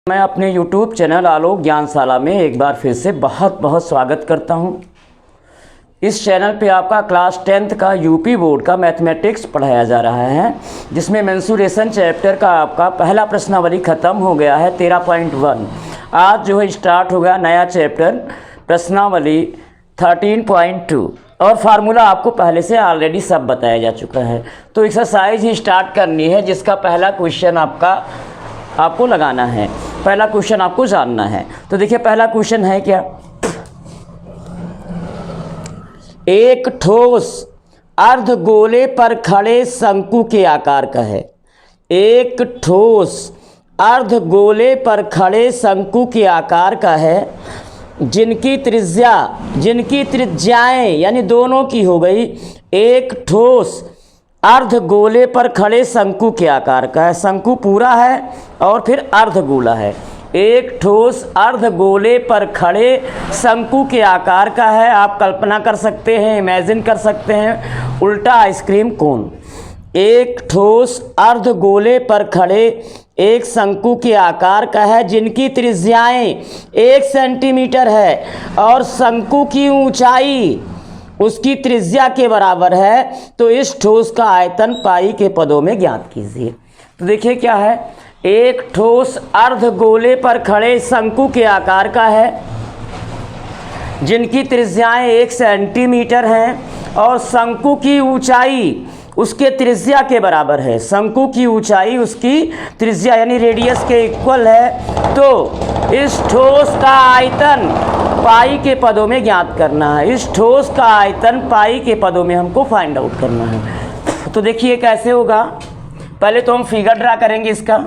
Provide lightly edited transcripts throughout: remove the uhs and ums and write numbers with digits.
मैं अपने YouTube channel आलोक ज्ञानशाला में एक बार फिर से बहुत बहुत स्वागत करता हूं। इस चैनल पे आपका क्लास 10th का यूपी बोर्ड का मैथमेटिक्स पढ़ाया जा रहा है, जिसमें मेंसुरेशन चैप्टर का आपका पहला प्रश्नावली ख़त्म हो गया है 13.1। आज जो है स्टार्ट हो गया नया चैप्टर प्रश्नावली 13.2 और फार्मूला आपको पहले से ऑलरेडी सब बताया जा चुका है। तो एक्सरसाइज ही स्टार्ट करनी है, जिसका पहला क्वेश्चन आपको लगाना है, पहला क्वेश्चन आपको जानना है। तो देखिए पहला क्वेश्चन है क्या, एक ठोस अर्धगोले पर खड़े शंकु के आकार का है। एक ठोस अर्धगोले पर खड़े शंकु के आकार का है, जिनकी त्रिज्याएं यानी दोनों की हो गई। एक ठोस अर्धगोले पर खड़े शंकु के आकार का है, शंकु पूरा है और फिर अर्धगोला है। एक ठोस अर्धगोले पर खड़े शंकु के आकार का है। आप कल्पना कर सकते हैं, इमेजिन कर सकते हैं, उल्टा आइसक्रीम कोन। एक ठोस अर्धगोले पर खड़े एक शंकु के आकार का है, जिनकी त्रिज्याएं 1 सेंटीमीटर है और शंकु की ऊंचाई उसकी त्रिज्या के बराबर है। तो इस ठोस का आयतन पाई के पदों में ज्ञात कीजिए। तो देखिए क्या है, एक ठोस अर्धगोले पर खड़े शंकु के आकार का है, जिनकी त्रिज्याएं 1 सेंटीमीटर हैं और शंकु की ऊंचाई उसके त्रिज्या के बराबर है। शंकु की ऊंचाई उसकी त्रिज्या यानी रेडियस के इक्वल है। तो इस ठोस का आयतन पाई के पदों में ज्ञात करना है। इस ठोस का आयतन पाई के पदों में हमको फाइंड आउट करना है। तो देखिए कैसे होगा, पहले तो हम फिगर ड्रा करेंगे इसका।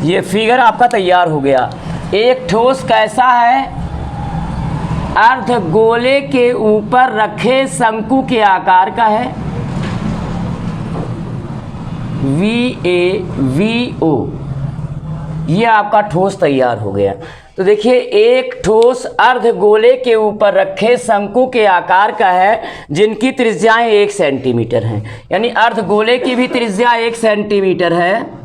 ये फिगर आपका तैयार हो गया। एक ठोस कैसा है, अर्धगोले के ऊपर रखे शंकु के आकार का है। VAVO, ये आपका ठोस तैयार हो गया। तो देखिए एक ठोस अर्धगोले के ऊपर रखे शंकु के आकार का है, जिनकी त्रिज्याएं 1 सेंटीमीटर हैं। यानी अर्धगोले की भी त्रिज्या 1 सेंटीमीटर है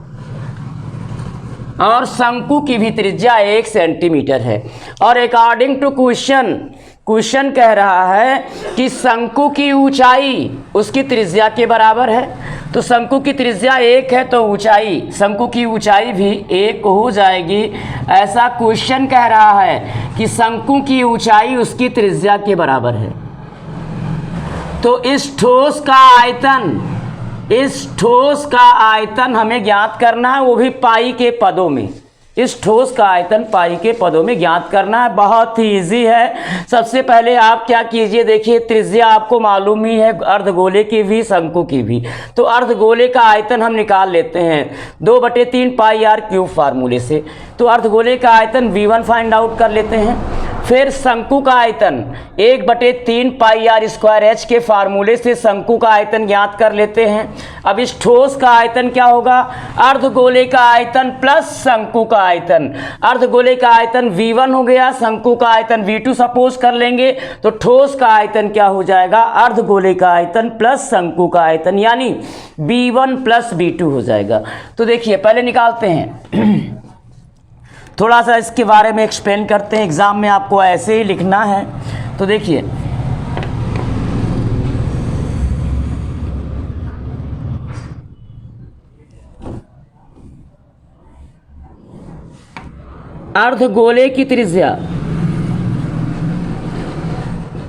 और शंकु की भी त्रिज्या 1 सेंटीमीटर है। और अकॉर्डिंग टू क्वेश्चन कह रहा है कि शंकु की ऊंचाई उसकी त्रिज्या के बराबर है। तो शंकु की त्रिज्या 1 है तो ऊंचाई, शंकु की ऊंचाई भी 1 हो जाएगी। ऐसा क्वेश्चन कह रहा है कि शंकु की ऊंचाई उसकी त्रिज्या के बराबर है। तो इस ठोस का आयतन हमें ज्ञात करना है, वो भी पाई के पदों में। इस ठोस का आयतन पाई के पदों में ज्ञात करना है। बहुत ही इजी है। सबसे पहले आप क्या कीजिए, देखिए त्रिज्या आपको मालूम ही है, अर्धगोले की भी शंकु की भी। तो अर्धगोले का आयतन हम निकाल लेते हैं 2/3 पाई r क्यूब फार्मूले से। तो अर्धगोले का आयतन V1 फाइंड आउट कर लेते हैं। फिर शंकु का आयतन 1/3 पाई r स्क्वायर h के फार्मूले से शंकु का आयतन ज्ञात कर लेते हैं। अब इस ठोस का आयतन क्या होगा, अर्धगोले का आयतन प्लस शंकु का आयतन। अर्धगोले का आयतन V1 हो गया, शंकु का आयतन V2 सपोज कर लेंगे। तो ठोस का आयतन क्या हो जाएगा, अर्धगोले का आयतन प्लस शंकु का आयतन, यानी B1 प्लस B2 हो जाएगा। तो देखिए पहले निकालते हैं, थोड़ा सा इसके बारे में एक्सप्लेन करते हैं। एग्जाम में आपको ऐसे ही लिखना है। तो देखिए अर्धगोले की त्रिज्या,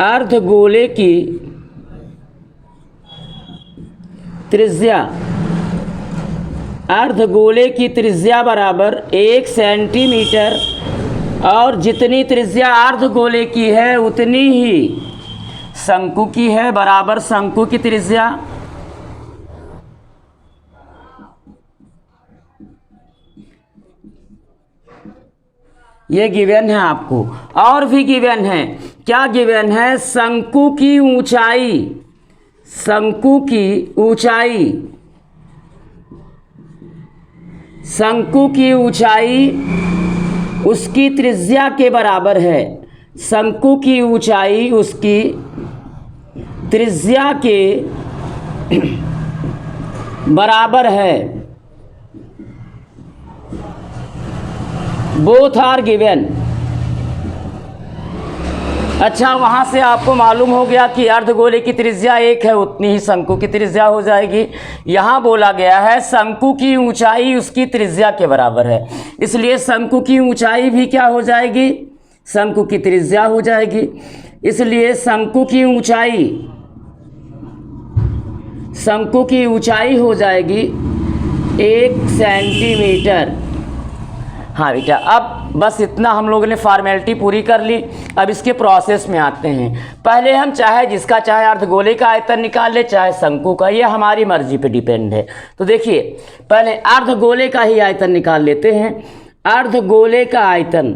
अर्धगोले की त्रिज्या, अर्धगोले की त्रिज्या बराबर 1 सेंटीमीटर और जितनी त्रिज्या अर्धगोले की है उतनी ही शंकु की है, बराबर शंकु की त्रिज्या। ये गिवन है आपको, और भी गिवन है। क्या गिवन है? शंकु की ऊंचाई, शंकु की ऊंचाई, शंकु की ऊंचाई उसकी त्रिज्या के बराबर है। शंकु की ऊंचाई उसकी त्रिज्या के बराबर है। Both are given. अच्छा, वहाँ से आपको मालूम हो गया कि अर्धगोले की त्रिज्या 1 है, उतनी ही शंकु की त्रिज्या हो जाएगी। यहाँ बोला गया है शंकु की ऊंचाई उसकी त्रिज्या के बराबर है, इसलिए शंकु की ऊंचाई भी क्या हो जाएगी? शंकु की त्रिज्या हो जाएगी। इसलिए शंकु की ऊंचाई हो जाएगी 1 सेंटीमीटर। हाँ बेटा, अब बस इतना हम लोगों ने फॉर्मेलिटी पूरी कर ली। अब इसके प्रोसेस में आते हैं। पहले हम चाहे जिसका चाहे अर्धगोले का आयतन निकाल ले, चाहे शंकु का, ये हमारी मर्जी पे डिपेंड है। तो देखिए, पहले अर्धगोले का ही आयतन निकाल लेते हैं। अर्धगोले का आयतन,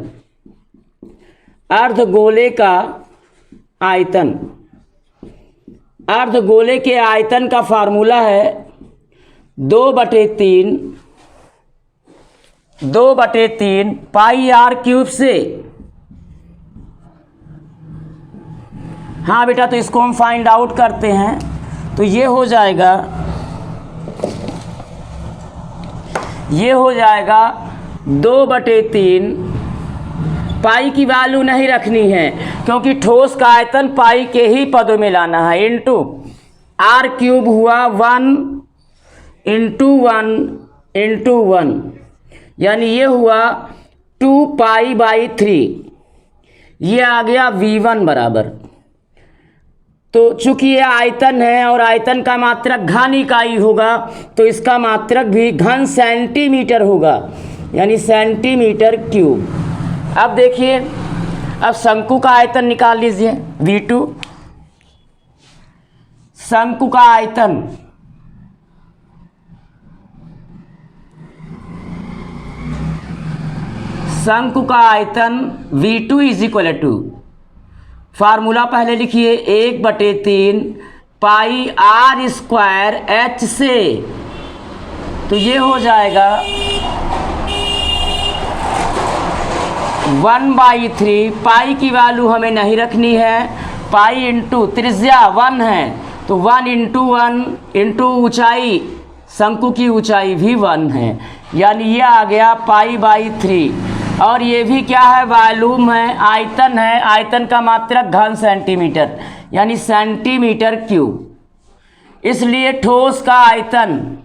अर्धगोले का आयतन, अर्धगोले के आयतन का फार्मूला है 2/3 पाई आर क्यूब से। हाँ बेटा, तो इसको हम फाइंड आउट करते हैं। तो ये हो जाएगा 2/3। पाई की वैल्यू नहीं रखनी है, क्योंकि ठोस का आयतन पाई के ही पदों में लाना है। इंटू आर क्यूब हुआ 1 इंटू 1, यानी ये हुआ 2π/3। ये आ गया V1 बराबर। तो चूंकि ये आयतन है और आयतन का मात्रक घन इकाई होगा, तो इसका मात्रक भी घन सेंटीमीटर होगा, यानी सेंटीमीटर क्यूब। अब देखिए, अब शंकु का आयतन निकाल लीजिए V2। शंकु का आयतन, शंकु का आयतन V2 = फार्मूला पहले लिखिए 1/3 पाई आर स्क्वायर H से। तो ये हो जाएगा 1/3। पाई की वैल्यू हमें नहीं रखनी है। पाई इंटू त्रिज्या 1 है, तो 1 इंटू 1 इंटू ऊंचाई, शंकु की ऊंचाई भी 1 है, यानी ये आ गया π/3। और ये भी क्या है? वॉल्यूम है, आयतन है। आयतन का मात्रक घन सेंटीमीटर, यानी सेंटीमीटर क्यूब। इसलिए ठोस का आयतन,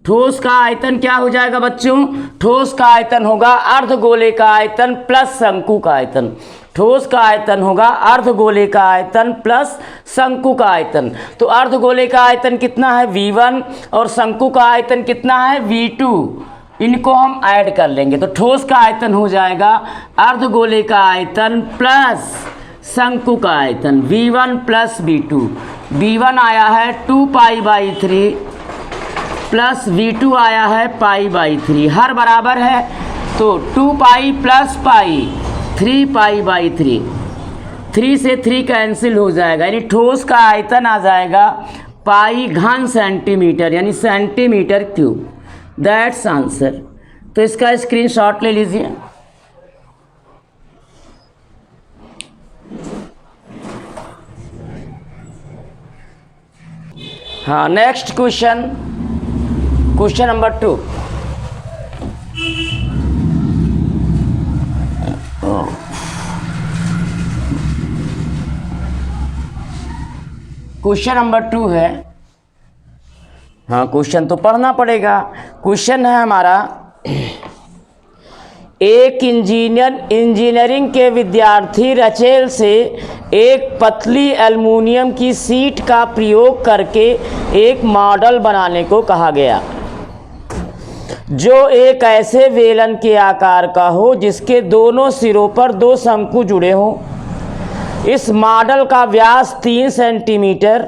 ठोस का आयतन क्या हो जाएगा बच्चों? ठोस का आयतन होगा अर्धगोले का आयतन प्लस शंकु का आयतन। ठोस का आयतन होगा अर्धगोले का आयतन प्लस शंकु का आयतन। तो अर्धगोले का आयतन कितना है? V1, और शंकु का आयतन कितना है? V2। इनको हम ऐड कर लेंगे, तो ठोस का आयतन हो जाएगा अर्धगोले का आयतन प्लस शंकु का आयतन, V1 प्लस V2। V1 आया है 2π/3 प्लस V2 आया है π/3। हर बराबर है, तो 2π प्लस पाई 3π/3। 3 से 3 कैंसिल हो जाएगा, यानी ठोस का आयतन आ जाएगा पाई घन सेंटीमीटर, यानी सेंटीमीटर क्यूब। That's answer. तो इसका स्क्रीनशॉट ले लीजिए। हाँ, next question number 2। Question number 2 है। हाँ, क्वेश्चन तो पढ़ना पड़ेगा। क्वेश्चन है हमारा, एक इंजीनियरिंग के विद्यार्थी रचेल से एक पतली एल्युमिनियम की शीट का प्रयोग करके एक मॉडल बनाने को कहा गया जो एक ऐसे बेलन के आकार का हो जिसके दोनों सिरों पर दो शंकु जुड़े हों। इस मॉडल का व्यास 3 सेंटीमीटर,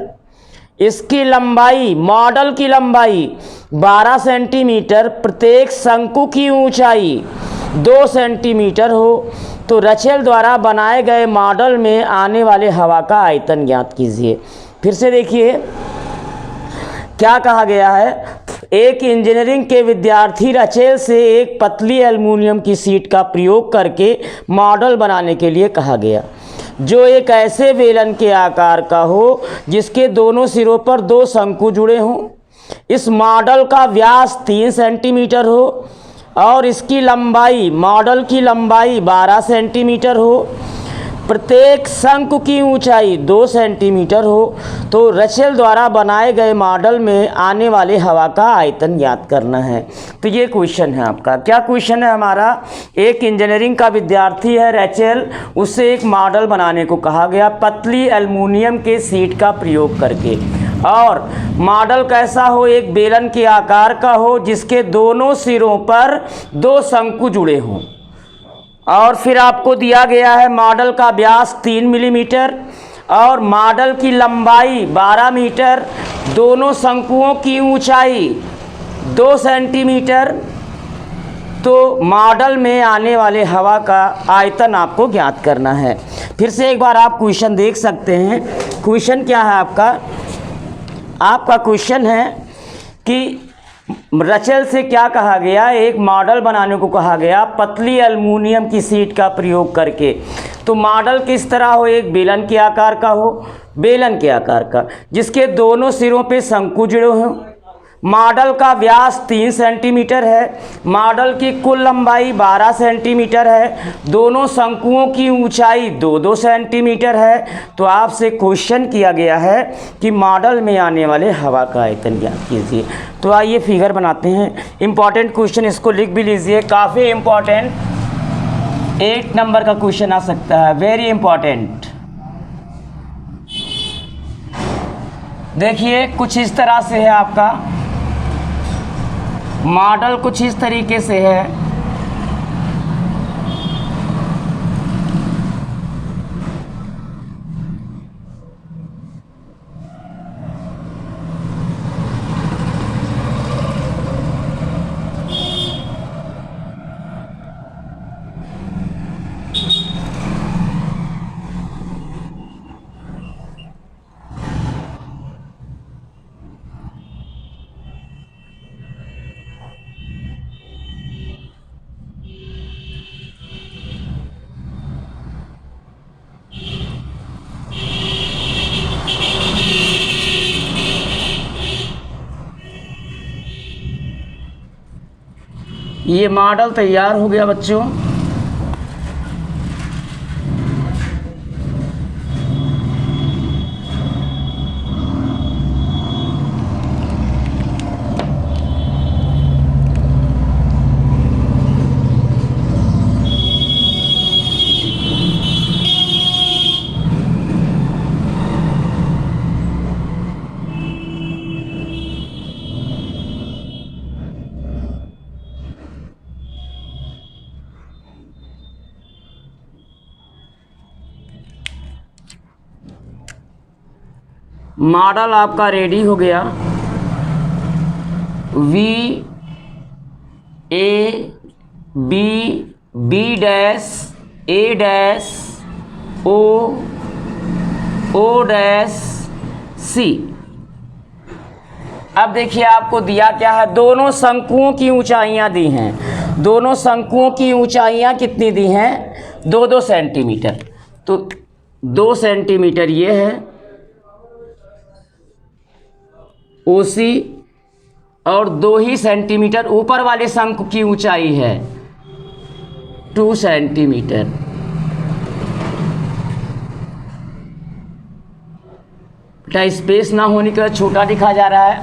इसकी लंबाई, मॉडल की लंबाई 12 सेंटीमीटर, प्रत्येक शंकु की ऊंचाई 2 सेंटीमीटर हो तो रचेल द्वारा बनाए गए मॉडल में आने वाले हवा का आयतन ज्ञात कीजिए। फिर से देखिए क्या कहा गया है। एक इंजीनियरिंग के विद्यार्थी रचेल से एक पतली एल्युमिनियम की शीट का प्रयोग करके मॉडल बनाने के लिए कहा गया जो एक ऐसे बेलन के आकार का हो जिसके दोनों सिरों पर दो शंकु जुड़े हों। इस मॉडल का व्यास 3 सेंटीमीटर हो और इसकी लंबाई, मॉडल की लंबाई 12 सेंटीमीटर हो, प्रत्येक शंकु की ऊंचाई 2 सेंटीमीटर हो तो रचेल द्वारा बनाए गए मॉडल में आने वाले हवा का आयतन ज्ञात करना है। तो ये क्वेश्चन है आपका। क्या क्वेश्चन है हमारा? एक इंजीनियरिंग का विद्यार्थी है रचेल, उससे एक मॉडल बनाने को कहा गया पतली एल्युमिनियम के शीट का प्रयोग करके, और मॉडल कैसा हो? एक बेलन के आकार का हो जिसके दोनों सिरों पर दो शंकु जुड़े हों। और फिर आपको दिया गया है मॉडल का व्यास 3 मिलीमीटर और मॉडल की लंबाई 12 मीटर, दोनों शंकुओं की ऊंचाई 2 सेंटीमीटर। तो मॉडल में आने वाले हवा का आयतन आपको ज्ञात करना है। फिर से एक बार आप क्वेश्चन देख सकते हैं। क्वेश्चन क्या है आपका? आपका क्वेश्चन है कि रचेल से क्या कहा गया? एक मॉडल बनाने को कहा गया पतली एल्युमिनियम की शीट का प्रयोग करके। तो मॉडल किस तरह हो? एक बेलन के आकार का हो, बेलन के आकार का जिसके दोनों सिरों पे शंकु जुड़े हों। मॉडल का व्यास 3 सेंटीमीटर है, मॉडल की कुल लंबाई 12 सेंटीमीटर है, दोनों शंकुओं की ऊंचाई 2-2 सेंटीमीटर है। तो आपसे क्वेश्चन किया गया है कि मॉडल में आने वाले हवा का आयतन ज्ञात कीजिए। तो आइए फिगर बनाते हैं। इम्पॉर्टेंट क्वेश्चन, इसको लिख भी लीजिए, काफ़ी इम्पॉर्टेंट 8 नंबर का क्वेश्चन आ सकता है, वेरी इम्पॉर्टेंट। देखिए कुछ इस तरह से है आपका मॉडल, कुछ इस तरीके से है। ये मॉडल तैयार हो गया बच्चों। मॉडल आपका रेडी हो गया। V A B B dash A dash O O dash C। अब देखिए आपको दिया क्या है? दोनों शंकुओं की ऊंचाइयां दी हैं। दोनों शंकुओं की ऊंचाइयां कितनी दी हैं? 2-2 सेंटीमीटर। तो 2 सेंटीमीटर ये है OC और 2 ही सेंटीमीटर ऊपर वाले शंकु की ऊंचाई है 2 सेंटीमीटर। बेटा स्पेस ना होने का छोटा दिखा जा रहा है।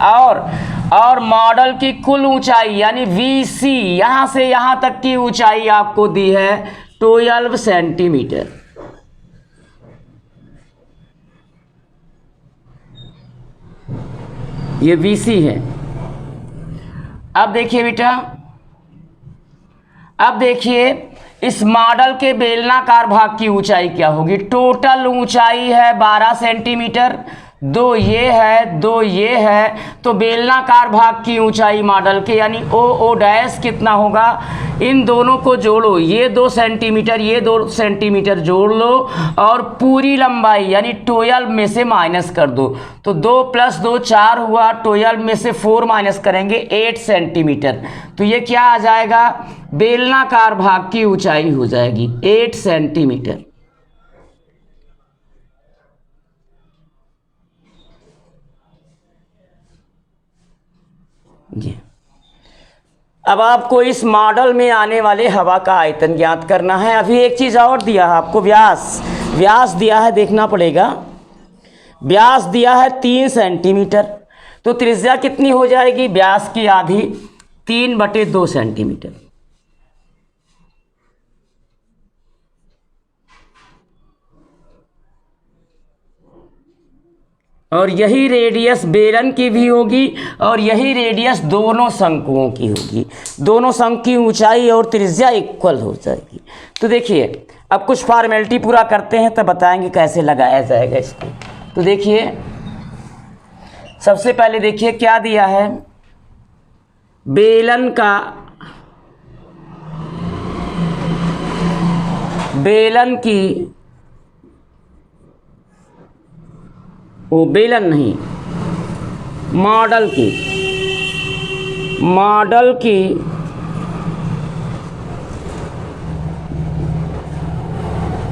और मॉडल की कुल ऊंचाई यानी VC यहां से यहां तक की ऊंचाई आपको दी है 12 सेंटीमीटर। ये BC है। अब देखिए बेटा, अब देखिए इस मॉडल के बेलनाकार भाग की ऊंचाई क्या होगी। टोटल ऊंचाई है 12 सेंटीमीटर, 2 ये है, 2 ये है, तो बेलनाकार भाग की ऊंचाई मॉडल के यानी ओ डैश कितना होगा, इन दोनों को जोड़ो, ये 2 सेंटीमीटर, ये 2 सेंटीमीटर जोड़ लो और पूरी लंबाई यानी 12 में से माइनस कर दो, तो 2 + 2 4 हुआ, 12 में से 4 माइनस करेंगे 8 सेंटीमीटर, तो ये क्या आ जाएगा, बेलनाकार भाग की ऊंचाई हो जाएगी 8 सेंटीमीटर। ये अब आपको इस मॉडल में आने वाले हवा का आयतन ज्ञात करना है। अभी एक चीज़ और दिया है आपको, व्यास दिया है, देखना पड़ेगा। व्यास दिया है 3 सेंटीमीटर, तो त्रिज्या कितनी हो जाएगी, व्यास की आधी 3/2 सेंटीमीटर। और यही रेडियस बेलन की भी होगी और यही रेडियस दोनों शंकुओं की होगी। दोनों शंकु की ऊंचाई और त्रिज्या इक्वल हो जाएगी। तो देखिए अब कुछ फॉर्मेलिटी पूरा करते हैं तब बताएंगे कैसे लगाया जाएगा इसको। तो देखिए सबसे पहले देखिए क्या दिया है, बेलन की बेलन नहीं, मॉडल की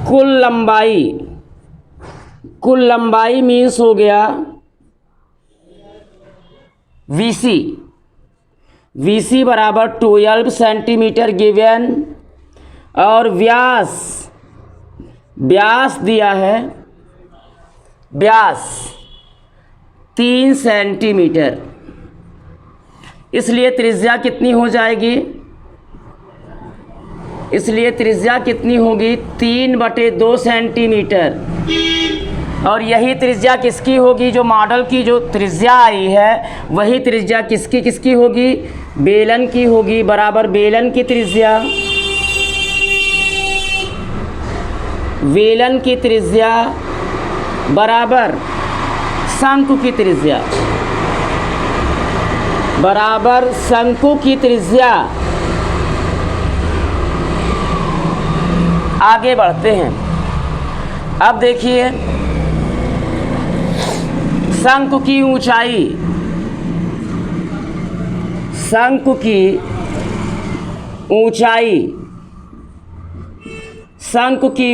कुल लंबाई मीन्स हो गया VC बराबर 12 सेंटीमीटर गिवन, और व्यास दिया है, व्यास 3 सेंटीमीटर, इसलिए त्रिज्या कितनी हो जाएगी, इसलिए त्रिज्या कितनी होगी 3/2 सेंटीमीटर। और यही त्रिज्या किसकी होगी, जो मॉडल की जो त्रिज्या आई है वही त्रिज्या किसकी होगी, बेलन की होगी, बराबर बेलन की त्रिज्या बराबर शंकु की त्रिज्या, बराबर शंकु की त्रिज्या। आगे बढ़ते हैं। अब देखिए शंकु की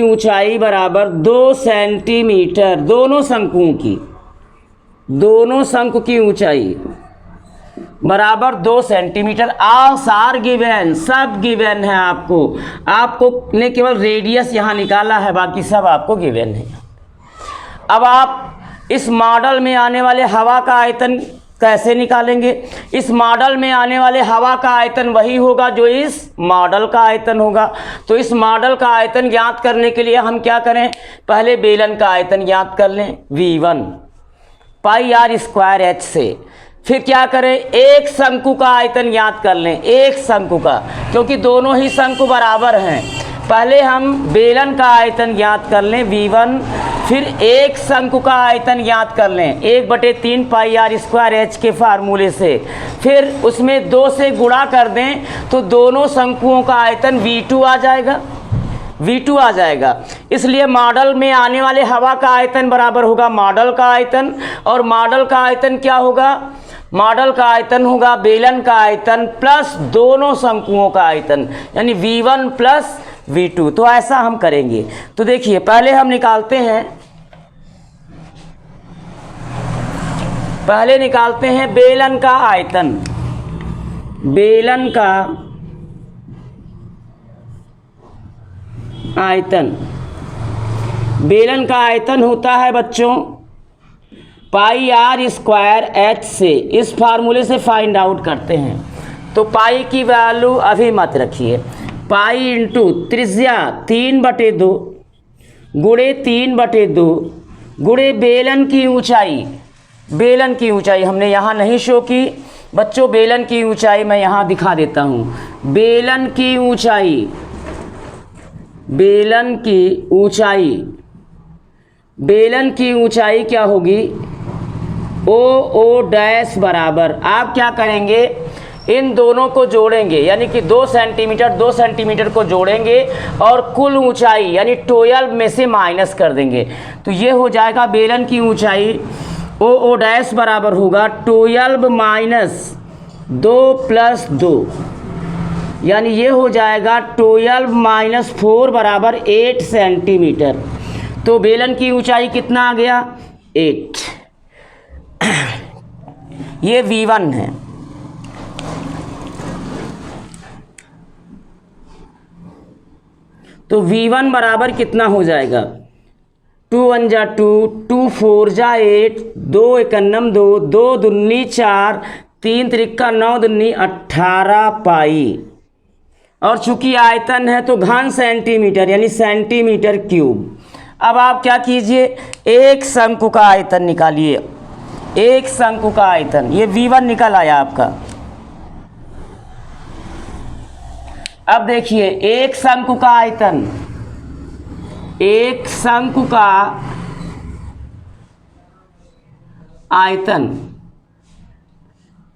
ऊंचाई बराबर 2 सेंटीमीटर, दोनों शंकु की ऊंचाई बराबर 2 सेंटीमीटर। आसार गिवन, सब गिवन है आपको ने केवल रेडियस यहाँ निकाला है, बाकी सब आपको गिवन है। अब आप इस मॉडल में आने वाले हवा का आयतन कैसे निकालेंगे। इस मॉडल में आने वाले हवा का आयतन वही होगा जो इस मॉडल का आयतन होगा। तो इस मॉडल का आयतन ज्ञात करने के लिए हम क्या करें, पहले बेलन का आयतन ज्ञात कर लें V1 πr² h से। फिर क्या करें, एक शंकु का आयतन ज्ञात कर लें, एक शंकु का, क्योंकि दोनों ही शंकु बराबर हैं। पहले हम बेलन का आयतन ज्ञात कर लें V1, फिर एक शंकु का आयतन ज्ञात कर लें 1/3 πr² h के फार्मूले से, फिर उसमें 2 से गुणा कर दें तो दोनों शंकुओं का आयतन V2 आ जाएगा। इसलिए मॉडल में आने वाले हवा का आयतन बराबर होगा मॉडल का आयतन, और मॉडल का आयतन क्या होगा, मॉडल का आयतन होगा बेलन का आयतन प्लस दोनों शंकुओं का आयतन, यानी V1 प्लस V2। तो ऐसा हम करेंगे। तो देखिए पहले हम निकालते हैं बेलन का आयतन। बेलन का आयतन होता है बच्चों πr² h से। इस फार्मूले से फाइंड आउट करते हैं। तो पाई की वैल्यू अभी मत रखिए, पाई इंटू त्रिज्या 3/2 गुणे 3/2 गुणे बेलन की ऊंचाई बेलन की ऊंचाई हमने यहाँ नहीं शो की बच्चों, बेलन की ऊंचाई मैं यहाँ दिखा देता हूँ। बेलन की ऊंचाई, बेलन की ऊंचाई, बेलन की ऊंचाई क्या होगी, ओ डैश बराबर, आप क्या करेंगे इन दोनों को जोड़ेंगे, यानी कि 2 सेंटीमीटर को जोड़ेंगे और कुल ऊंचाई यानी 12 में से माइनस कर देंगे। तो ये हो जाएगा बेलन की ऊंचाई ओ डैश बराबर होगा 12 माइनस 2 प्लस 2, यानी ये हो जाएगा 12 माइनस 4 बराबर 8 सेंटीमीटर। तो बेलन की ऊंचाई कितना आ गया, 8। ये V1 है। तो V1 बराबर कितना हो जाएगा, 2 1 जा 2, 2 4 जा 8, 2 1 2, 2 दूनी 4, 3 त्रिका 9 दूनी 18 पाई। और चूंकि आयतन है तो घन सेंटीमीटर यानी सेंटीमीटर क्यूब। अब आप क्या कीजिए, एक शंकु का आयतन निकालिए, एक शंकु का आयतन, ये V1 निकल आया आपका। अब देखिए एक शंकु का आयतन, एक शंकु का आयतन,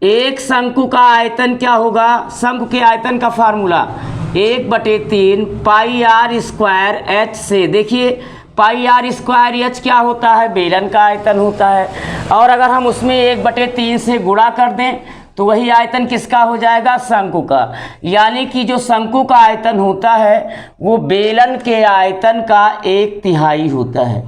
एक शंकु का आयतन क्या होगा, शंकु के आयतन का formula 1/3 pi r square h से। देखिए पाई आर स्क्वायर एच क्या होता है, बेलन का आयतन होता है, और अगर हम उसमें 1/3 से गुणा कर दें तो वही आयतन किसका हो जाएगा, शंकु का। यानी कि जो शंकु का आयतन होता है वो बेलन के आयतन का 1/3 होता है।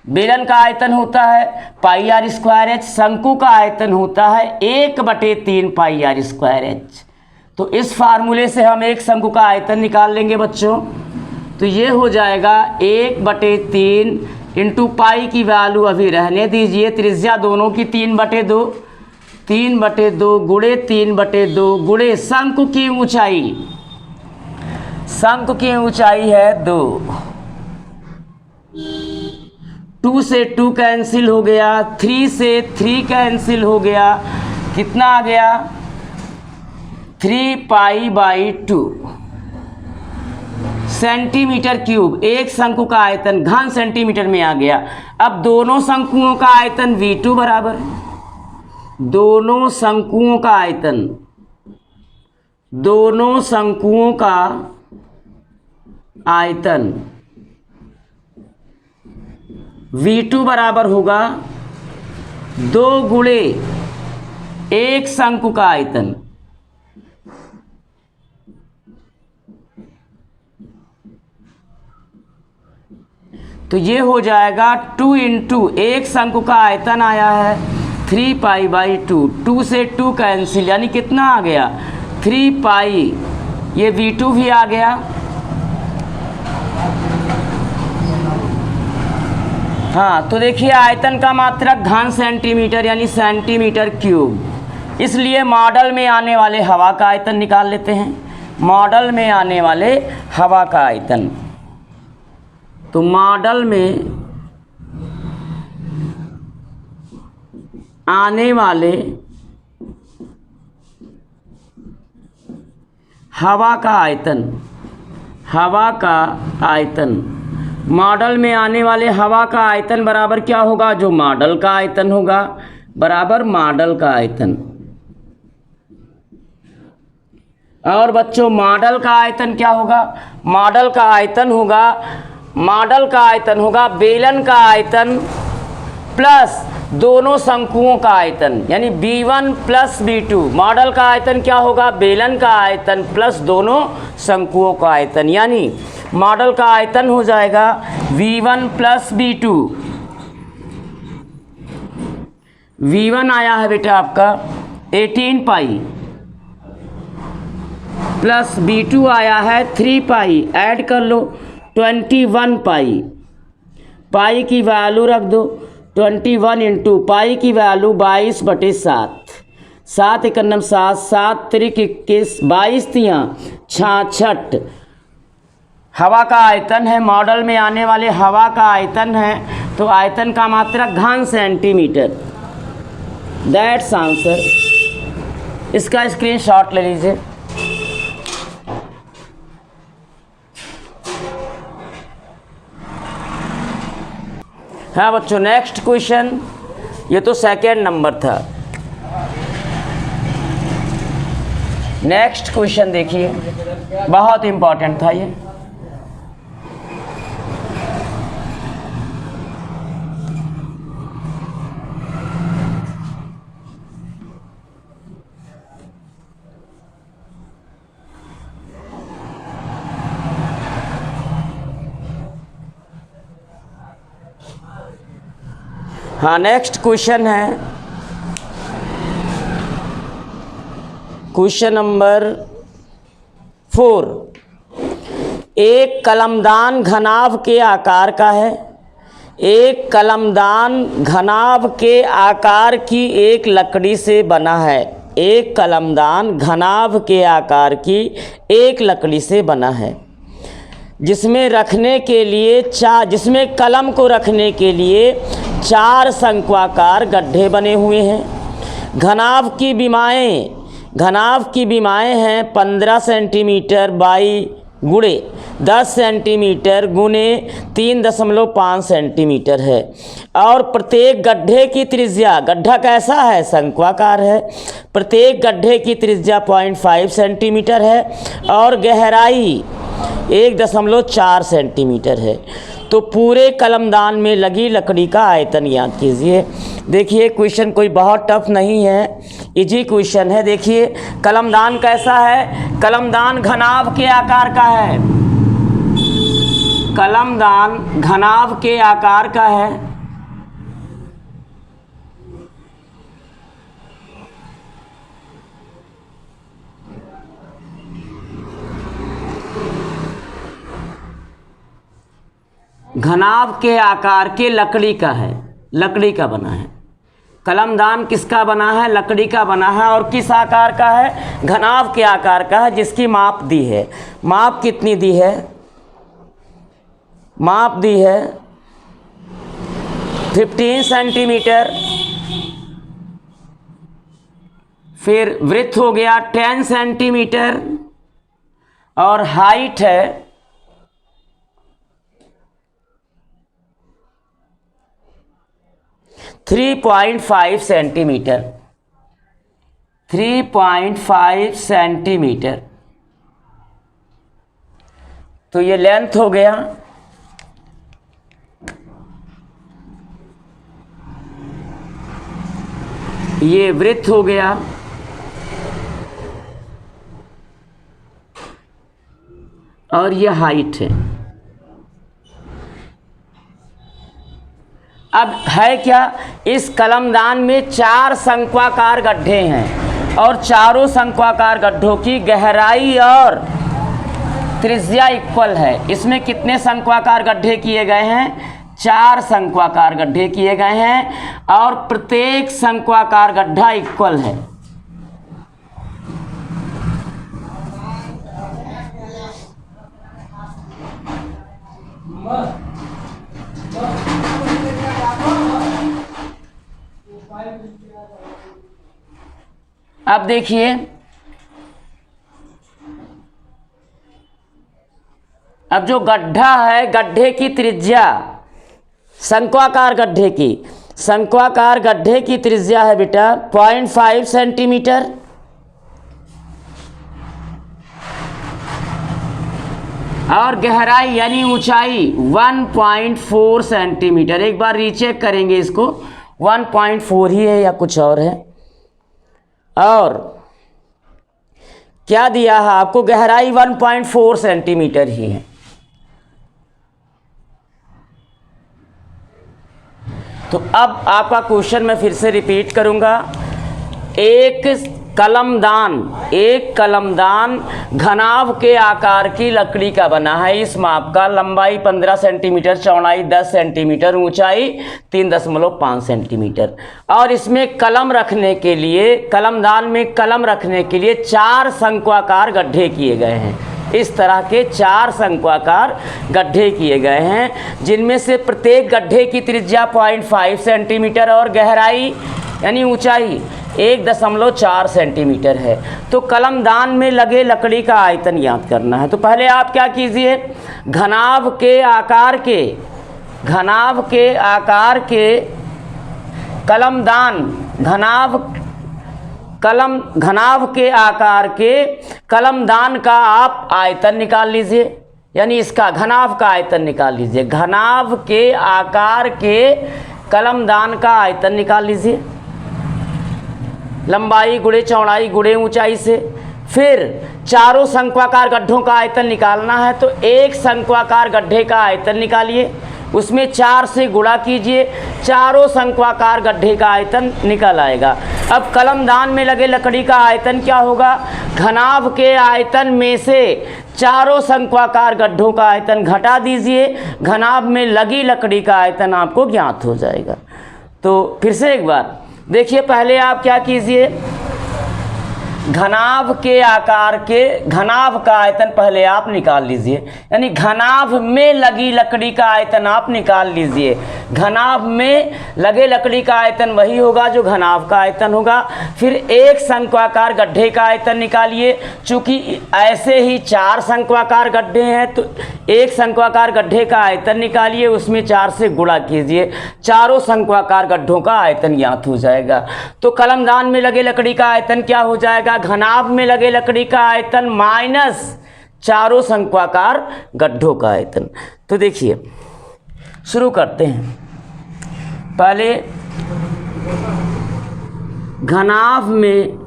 बेलन का आयतन होता है पाई आर स्क्वायर एच, शंकु का आयतन होता है 1/3 पाई आर स्क्वायर एच। तो इस फार्मूले से हम एक शंकु का आयतन निकाल लेंगे बच्चों। तो ये हो जाएगा 1/3 इंटू पाई की वैल्यू अभी रहने दीजिए, त्रिज्या दोनों की 3/2, 3/2 गुणे 3/2 गुणे शंकु की ऊंचाई, शंकु की ऊंचाई है 2, 2 से 2 कैंसिल हो गया, 3 से 3 कैंसिल हो गया, कितना आ गया 3 पाई/2 सेंटीमीटर क्यूब। एक शंकु का आयतन घन सेंटीमीटर में आ गया। अब दोनों शंकुओं का आयतन V2 बराबर, दोनों शंकुओं का आयतन, दोनों शंकुओं का आयतन V2 बराबर होगा 2 गुणे एक शंकु का आयतन। तो ये हो जाएगा 2 इंटू एक शंकु का आयतन आया है 3 पाई/2, 2 से 2 कैंसिल, यानी कितना आ गया 3 पाई, ये V2 भी आ गया। हाँ तो देखिए आयतन का मात्रक घन सेंटीमीटर यानी सेंटीमीटर क्यूब। इसलिए मॉडल में आने वाले हवा का आयतन निकाल लेते हैं। मॉडल में आने वाले हवा का आयतन, तो मॉडल में आने वाले हवा का आयतन, हवा का आयतन, मॉडल में आने वाले हवा का आयतन बराबर क्या होगा, जो मॉडल का आयतन होगा बराबर मॉडल का आयतन। और बच्चों मॉडल का आयतन क्या होगा, मॉडल का आयतन होगा, मॉडल का आयतन होगा बेलन का आयतन प्लस दोनों शंकुओं का आयतन, यानी B1 प्लस B2। मॉडल का आयतन क्या होगा, बेलन का आयतन प्लस दोनों शंकुओं का आयतन, यानी मॉडल का आयतन हो जाएगा V1 प्लस B2। V1 आया है बेटा आपका 18 पाई प्लस B2 आया है 3 पाई, ऐड कर लो 21 पाई, पाई की वैल्यू रख दो 21 इंटू पाई की वैल्यू 22/7, 7 × 7, 7 × 21, 22 66। हवा का आयतन है, मॉडल में आने वाले हवा का आयतन है, तो आयतन का मात्रक घन सेंटीमीटर। That's answer. इसका स्क्रीनशॉट ले लीजिए। हाँ बच्चों, नेक्स्ट क्वेश्चन, ये तो सेकेंड नंबर था। नेक्स्ट क्वेश्चन देखिए, बहुत इंपॉर्टेंट था ये। हाँ, नेक्स्ट क्वेश्चन है क्वेश्चन नंबर 4। एक कलमदान घनाभ के आकार का है। एक कलमदान घनाभ के आकार की एक लकड़ी से बना है। एक कलमदान घनाभ के आकार की एक लकड़ी से बना है, जिसमें कलम को रखने के लिए 4 शंक्वाकार गड्ढे बने हुए हैं। घनाभ की बीमाएँ हैं 15 सेंटीमीटर बाई गुणे 10 सेंटीमीटर गुणे 3.5 सेंटीमीटर है, और प्रत्येक गड्ढे की त्रिज्या, गड्ढा कैसा है, शंक्वाकार है, प्रत्येक गड्ढे की त्रिज्या 0.5 सेंटीमीटर है और गहराई 1.4 सेंटीमीटर है। तो पूरे कलमदान में लगी लकड़ी का आयतन ज्ञात कीजिए। देखिए क्वेश्चन कोई बहुत टफ नहीं है, इजी क्वेश्चन है। देखिए कलमदान कैसा है, कलमदान घनाभ के आकार का है। कलमदान घनाभ के आकार का है। घनाभ के आकार के लकड़ी का है, लकड़ी का बना है। कलमदान किसका बना है, लकड़ी का बना है। और किस आकार का है, घनाभ के आकार का है, जिसकी माप दी है। माप कितनी दी है, माप दी है 15 सेंटीमीटर। फिर वृत्त हो गया 10 सेंटीमीटर और हाइट है 3.5 सेंटीमीटर। 3.5 सेंटीमीटर। तो ये लेंथ हो गया। ये वृत्त हो गया। और ये हाइट है। अब है क्या, इस कलमदान में 4 शंक्वाकार गड्ढे हैं और चारों शंक्वाकार गड्ढों की गहराई और त्रिज्या इक्वल है। इसमें कितने शंक्वाकार गड्ढे किए गए हैं, 4 शंक्वाकार गड्ढे किए गए हैं और प्रत्येक शंक्वाकार गड्ढा इक्वल है। अब देखिए, अब जो गड्ढा है, गड्ढे की त्रिज्या, शंक्वाकार गड्ढे की त्रिज्या है बेटा 0.5 सेंटीमीटर। और गहराई यानी ऊंचाई 1.4 सेंटीमीटर। एक बार रीचेक करेंगे इसको, 1.4 ही है या कुछ और है। और क्या दिया है आपको, गहराई 1.4 सेंटीमीटर ही है। तो अब आपका क्वेश्चन मैं फिर से रिपीट करूंगा। एक कलमदान घनाभ के आकार की लकड़ी का बना है। इस माप का, लंबाई 15 सेंटीमीटर, चौड़ाई 10 सेंटीमीटर, ऊंचाई 3.5 सेंटीमीटर। और इसमें कलम रखने के लिए, कलमदान में कलम रखने के लिए 4 शंक्वाकार गड्ढे किए गए हैं। इस तरह के 4 शंक्वाकार गड्ढे किए गए हैं, जिनमें से प्रत्येक गड्ढे की त्रिज्या 0.5 सेंटीमीटर और गहराई यानी ऊंचाई 1.4 सेंटीमीटर है। तो कलमदान में लगे लकड़ी का आयतन ज्ञात करना है। तो पहले आप क्या कीजिए, घनाभ के आकार के कलमदान, घनाभ के आकार के कलमदान का आप आयतन निकाल लीजिए, यानी इसका घनाभ का आयतन निकाल लीजिए। घनाभ के आकार के कलमदान का आयतन निकाल लीजिए, लंबाई गुणे चौड़ाई गुणे ऊंचाई से। फिर चारों शंक्वाकार गड्ढों का आयतन निकालना है, तो एक शंक्वाकार गड्ढे का आयतन निकालिए, उसमें 4 से गुणा कीजिए, चारों शंक्वाकार गड्ढे का आयतन निकल आएगा। अब कलमदान में लगे लकड़ी का आयतन क्या होगा, घनाभ के आयतन में से चारों शंक्वाकार गड्ढों का आयतन घटा दीजिए, घनाभ में लगी लकड़ी का आयतन आपको ज्ञात हो जाएगा। तो फिर से एक बार देखिए, पहले आप क्या कीजिए, घनाभ के आकार के घनाभ का आयतन पहले आप निकाल लीजिए, यानी घनाभ में लगी लकड़ी का आयतन आप निकाल लीजिए। घनाभ में लगे लकड़ी का आयतन वही होगा जो घनाभ का आयतन होगा। फिर एक शंक्वाकार गड्ढे का आयतन निकालिए, चूंकि ऐसे ही 4 शंक्वाकार गड्ढे हैं तो एक शंक्वाकार गड्ढे का आयतन निकालिए, उसमें 4 से गुणा कीजिए, चारों शंक्वाकार गड्ढों का आयतन ज्ञात हो जाएगा। तो कलमदान में लगे लकड़ी का आयतन क्या हो जाएगा, घनाभ में लगे लकड़ी का आयतन माइनस चारों शंक्वाकार गड्ढों का आयतन। तो देखिए शुरू करते हैं। पहले घनाभ में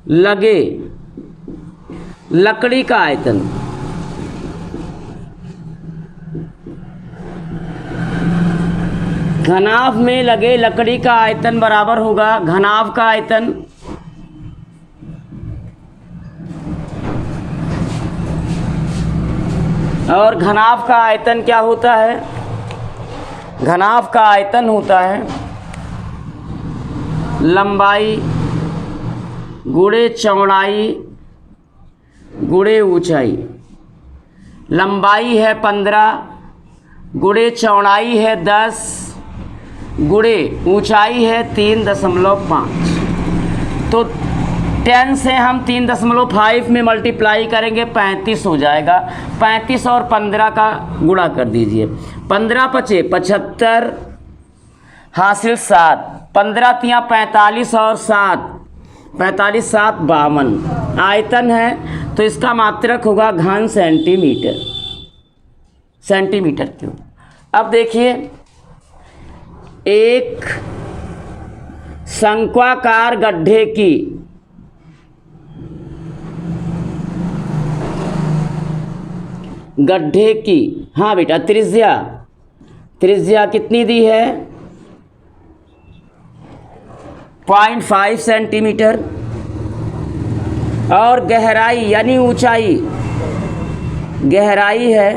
लगे लकड़ी का आयतन, घनाभ में लगे लकड़ी का आयतन बराबर होगा घनाभ का आयतन और घनाभ का आयतन क्या होता है, घनाभ का आयतन होता है लंबाई गुणे चौड़ाई गुणे ऊंचाई। लंबाई है 15 गुणे चौड़ाई है 10 गुणे ऊंचाई है 3.5। तो 10 से हम 3.5 में मल्टीप्लाई करेंगे 35 हो जाएगा। 35 और 15 का गुणा कर दीजिए, 15 पचे 75 हासिल 7, 15 तिया 45 और 7 45 7 52 आयतन है। तो इसका मात्रक होगा घन सेंटीमीटर क्यूब। अब देखिए, एक शंक्वाकार गड्ढे की हाँ बेटा त्रिज्या कितनी दी है, 0.5 सेंटीमीटर और गहराई यानी ऊंचाई गहराई है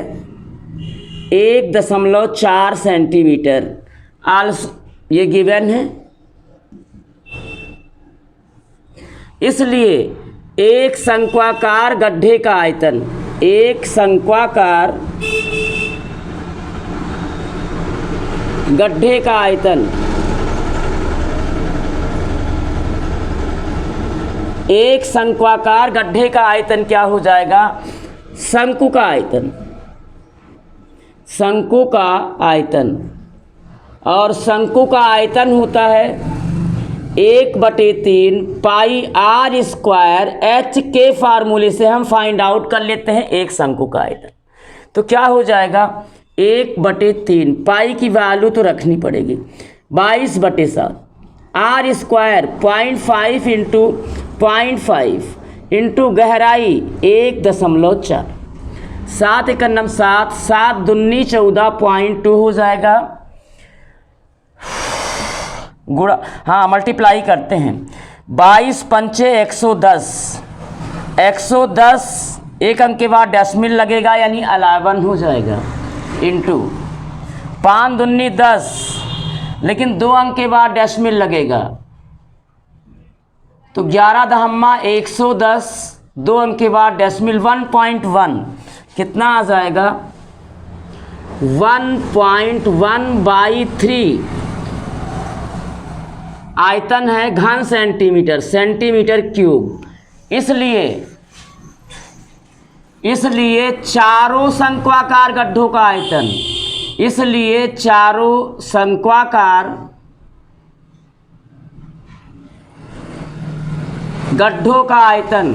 1.4 सेंटीमीटर। ये गिवन है, इसलिए एक शंक्वाकार गड्ढे का आयतन, एक शंक्वाकार गड्ढे का आयतन, एक शंक्वाकार गड्ढे का आयतन क्या हो जाएगा, शंकु का आयतन, शंकु का आयतन। और शंकु का आयतन होता है 1/3 पाई r स्क्वायर h के फार्मूले से हम फाइंड आउट कर लेते हैं एक शंकु का आयतन। तो क्या हो जाएगा 1/3 पाई की वैल्यू तो रखनी पड़ेगी 22/7 r स्क्वायर 0.5 इंटू 0.5 इंटू गहराई 1.4 7 एकम 7 7 दूनी 14.2 हो जाएगा। गुणा हाँ मल्टीप्लाई करते हैं 22 पंचे 110 110 एक अंक के बाद डेसिमल लगेगा यानी 11 हो जाएगा इंटू 5 दूनी 10 लेकिन 2 अंक के बाद डेसिमल लगेगा तो 11 2 अंक के बाद डेसिमल 1.1 कितना आ जाएगा 1.1/3 आयतन है घन सेंटीमीटर, सेंटीमीटर क्यूब। इसलिए चारों शंक्वाकार गड्ढों का आयतन, इसलिए चारों शंक्वाकार गड्ढों का आयतन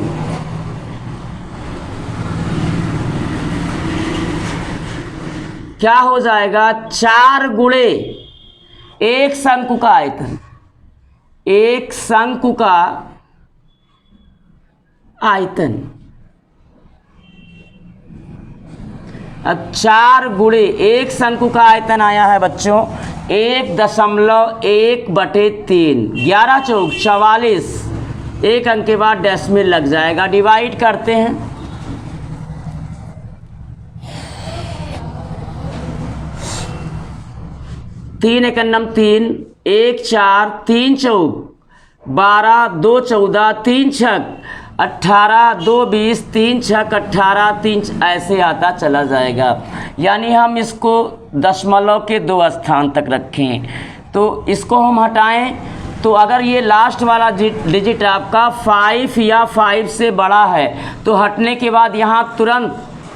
क्या हो जाएगा, 4 गुणे एक शंकु का आयतन, एक शंकु का आयतन। अब 4 गुणे एक शंकु का आयतन आया है बच्चों 1.1/3, 11 चौक 44, एक अंक के बाद डेसिमल लग जाएगा। डिवाइड करते हैं, तीन एकन्नम 3, 1 4, 3 चौक 12, 2 14, 3 छक 18, 2 20, 3 छक 18, 3 ऐसे आता चला जाएगा। यानी हम इसको दशमलव के 2 स्थान तक रखें तो इसको हम हटाएं तो अगर ये लास्ट वाला डिजिट आपका 5 या 5 से बड़ा है तो हटने के बाद यहाँ तुरंत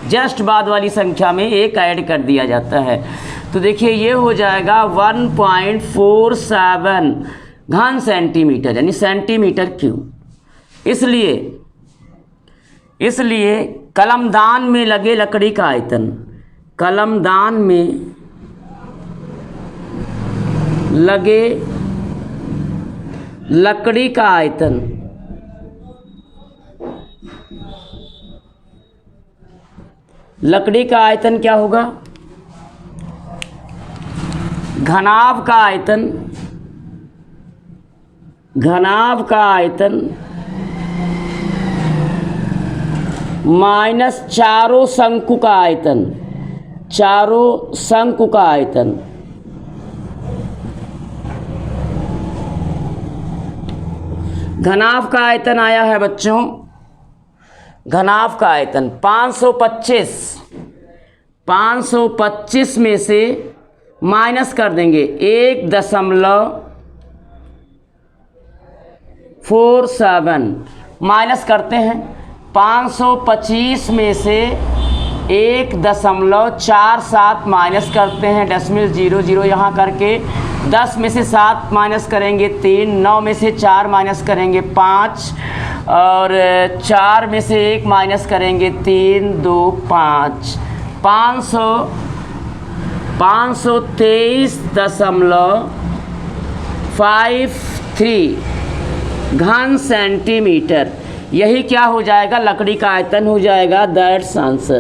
जस्ट बाद वाली संख्या में 1 ऐड कर दिया जाता है। तो देखिए ये हो जाएगा 1.47 घन सेंटीमीटर यानी सेंटीमीटर क्यूब। इसलिए कलमदान में लगे लकड़ी का आयतन, कलमदान में लगे लकड़ी का आयतन लकड़ी का आयतन क्या होगा, घनाभ का आयतन, घनाभ का आयतन माइनस चारों शंकु का आयतन, चारों शंकु का आयतन। घनाभ का आयतन आया है बच्चों, घनाभ का आयतन 525 में से माइनस कर देंगे 1.47 माइनस करते हैं। 525 में से 1.47 माइनस करते हैं, डेसिमल 00 यहाँ करके 10 में से 7 माइनस करेंगे 3, 9 में से 4 माइनस करेंगे 5 और 4 में से 1 माइनस करेंगे 3, 2, 5, 523.53 घन सेंटीमीटर। यही क्या हो जाएगा, लकड़ी का आयतन हो जाएगा। That's answer.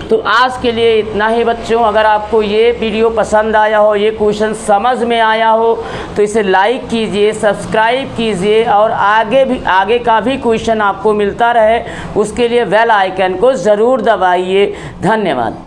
तो आज के लिए इतना ही बच्चों। अगर आपको ये वीडियो पसंद आया हो, ये क्वेश्चन समझ में आया हो तो इसे लाइक कीजिए, सब्सक्राइब कीजिए और आगे का भी क्वेश्चन आपको मिलता रहे उसके लिए बेल आइकन को ज़रूर दबाइए। धन्यवाद।